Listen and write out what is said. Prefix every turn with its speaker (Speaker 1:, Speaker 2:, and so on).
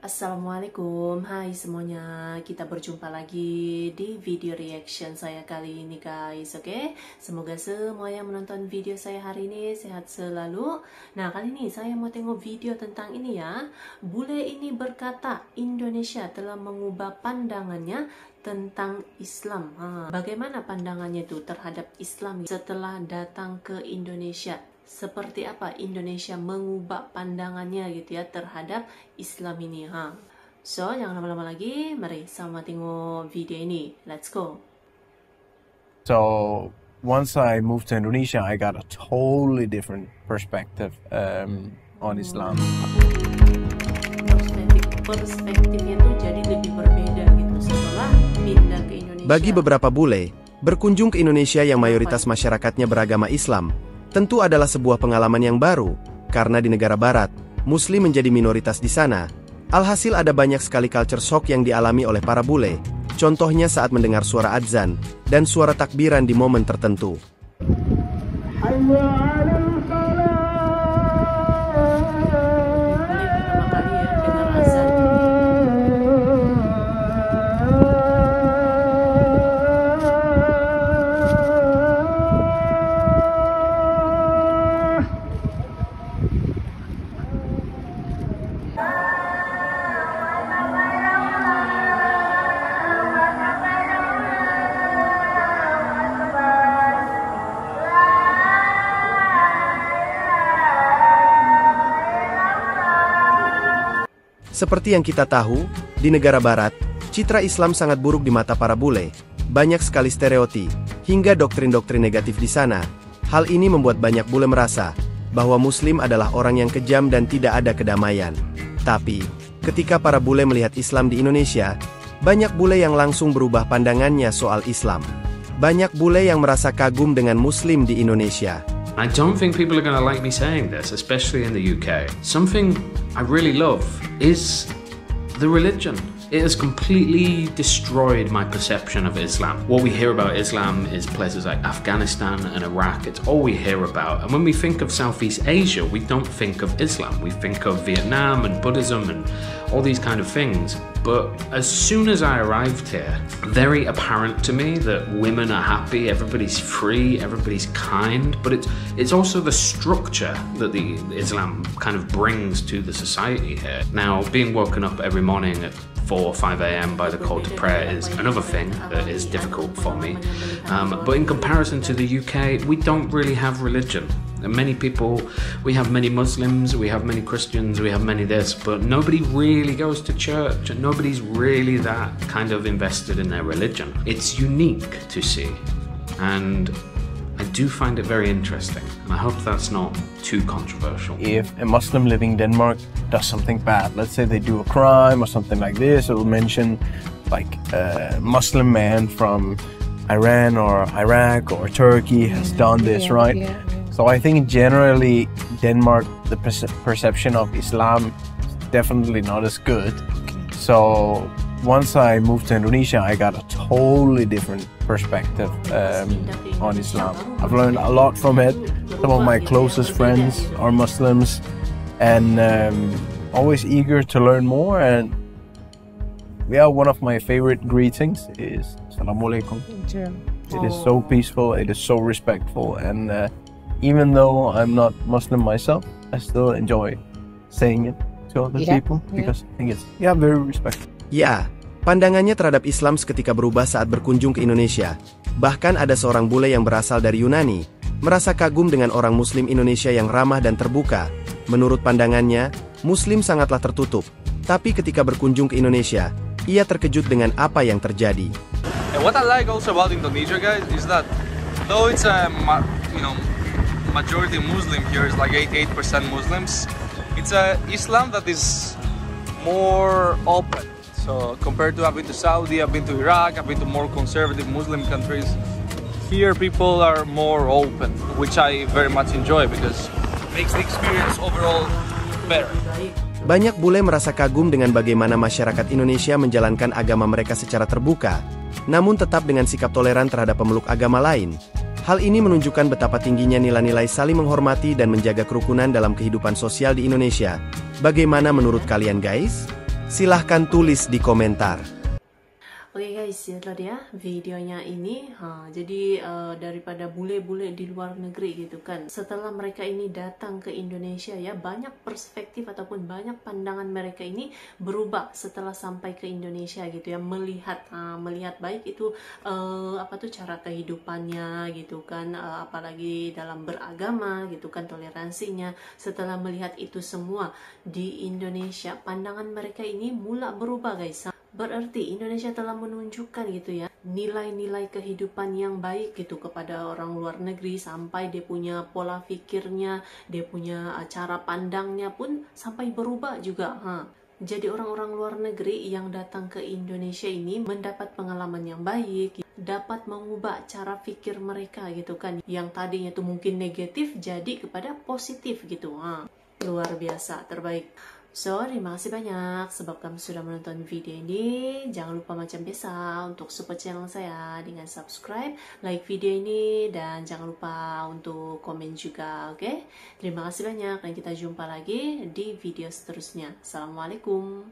Speaker 1: Assalamualaikum, hai semuanya. Kita berjumpa lagi di video reaction saya kali ini guys. Oke, semoga semua yang menonton video saya hari ini sehat selalu. Nah, kali ini saya mau tengok video tentang ini ya. Bule ini berkata Indonesia telah mengubah pandangannya tentang Islam. Bagaimana pandangannya itu terhadap Islam setelah datang ke Indonesia? Seperti apa Indonesia mengubah pandangannya gitu ya terhadap Islam ini. So, jangan lama-lama lagi, mari sama tengok video ini. Let's go.
Speaker 2: So once I moved to Indonesia, I got a totally different perspective on Islam.
Speaker 1: Perspektifnya tuh jadi lebih berbeda gitu setelah pindah ke Indonesia.
Speaker 3: Bagi beberapa bule, berkunjung ke Indonesia yang mayoritas masyarakatnya beragama Islam tentu adalah sebuah pengalaman yang baru, karena di negara barat, Muslim menjadi minoritas di sana. Alhasil ada banyak sekali culture shock yang dialami oleh para bule, contohnya saat mendengar suara adzan dan suara takbiran di momen tertentu. Seperti yang kita tahu, di negara barat, citra Islam sangat buruk di mata para bule. Banyak sekali stereotip, hingga doktrin-doktrin negatif di sana. Hal ini membuat banyak bule merasa bahwa Muslim adalah orang yang kejam dan tidak ada kedamaian. Tapi, ketika para bule melihat Islam di Indonesia, banyak bule yang langsung berubah pandangannya soal Islam. Banyak bule yang merasa kagum dengan Muslim di Indonesia.
Speaker 4: I don't think people are going to like me saying this, especially in the UK. Something I really love is the religion. It has completely destroyed my perception of Islam. What we hear about Islam is places like Afghanistan and Iraq. It's all we hear about. And when we think of Southeast Asia, we don't think of Islam. We think of Vietnam and Buddhism and all these kind of things. But as soon as I arrived here, very apparent to me that women are happy, everybody's free, everybody's kind. But it's also the structure that the Islam kind of brings to the society here. Now, being woken up every morning at 4 or 5 a.m. by the call to prayer is another thing that is difficult for me. But in comparison to the UK, we don't really have religion. And many people, we have many Muslims, we have many Christians, we have many this, but nobody really goes to church and nobody's really that kind of invested in their religion. It's unique to see, and I do find it very interesting, and I hope that's not too controversial.
Speaker 2: If a Muslim living in Denmark does something bad, let's say they do a crime or something like this, it will mention like a Muslim man from Iran or Iraq or Turkey has done this, right? Yeah. So I think generally Denmark, the perception of Islam is definitely not as good. So once I moved to Indonesia, I got a totally different perspective on Islam. I've learned a lot from it. Some of my closest friends are Muslims, and always eager to learn more. And yeah, one of my favorite greetings is Assalamualaikum. It is so peaceful, it is so respectful, and even though I'm not Muslim myself, I still enjoy saying it to other people because I think it's very respectful.
Speaker 3: Ya, pandangannya terhadap Islam seketika berubah saat berkunjung ke Indonesia. Bahkan ada seorang bule yang berasal dari Yunani, merasa kagum dengan orang Muslim Indonesia yang ramah dan terbuka. Menurut pandangannya, Muslim sangatlah tertutup. Tapi ketika berkunjung ke Indonesia, ia terkejut dengan apa yang terjadi.
Speaker 5: And what I like also about Indonesia, guys, is that though it's a majority Muslim here, is like 88% Muslims, it's a Islam that is more open. So compared to I've been to Saudi, I've been to Iraq, I've been to more conservative Muslim countries. Here people are more open, which I very much enjoy because it makes the experience overall better.
Speaker 3: Banyak bule merasa kagum dengan bagaimana masyarakat Indonesia menjalankan agama mereka secara terbuka, namun tetap dengan sikap toleran terhadap pemeluk agama lain. Hal ini menunjukkan betapa tingginya nilai-nilai saling menghormati dan menjaga kerukunan dalam kehidupan sosial di Indonesia. Bagaimana menurut kalian guys? Silahkan tulis di komentar.
Speaker 1: Oke guys, ya tadi ya videonya ini. Jadi daripada bule-bule di luar negeri gitu kan, setelah mereka ini datang ke Indonesia ya, banyak perspektif ataupun banyak pandangan mereka ini berubah setelah sampai ke Indonesia gitu ya, melihat baik itu cara kehidupannya gitu kan, apalagi dalam beragama gitu kan, toleransinya. Setelah melihat itu semua di Indonesia, pandangan mereka ini mulai berubah guys. Berarti Indonesia telah menunjukkan gitu ya, nilai-nilai kehidupan yang baik gitu kepada orang luar negeri, sampai dia punya pola pikirnya, dia punya cara pandangnya pun sampai berubah juga. Jadi orang-orang luar negeri yang datang ke Indonesia ini mendapat pengalaman yang baik, dapat mengubah cara pikir mereka gitu kan, yang tadinya itu mungkin negatif jadi kepada positif gitu. Luar biasa, terbaik. So, terima kasih banyak sebab kamu sudah menonton video ini. Jangan lupa macam biasa untuk support channel saya dengan subscribe, like video ini, dan jangan lupa untuk komen juga, oke? Terima kasih banyak dan kita jumpa lagi di video seterusnya. Assalamualaikum.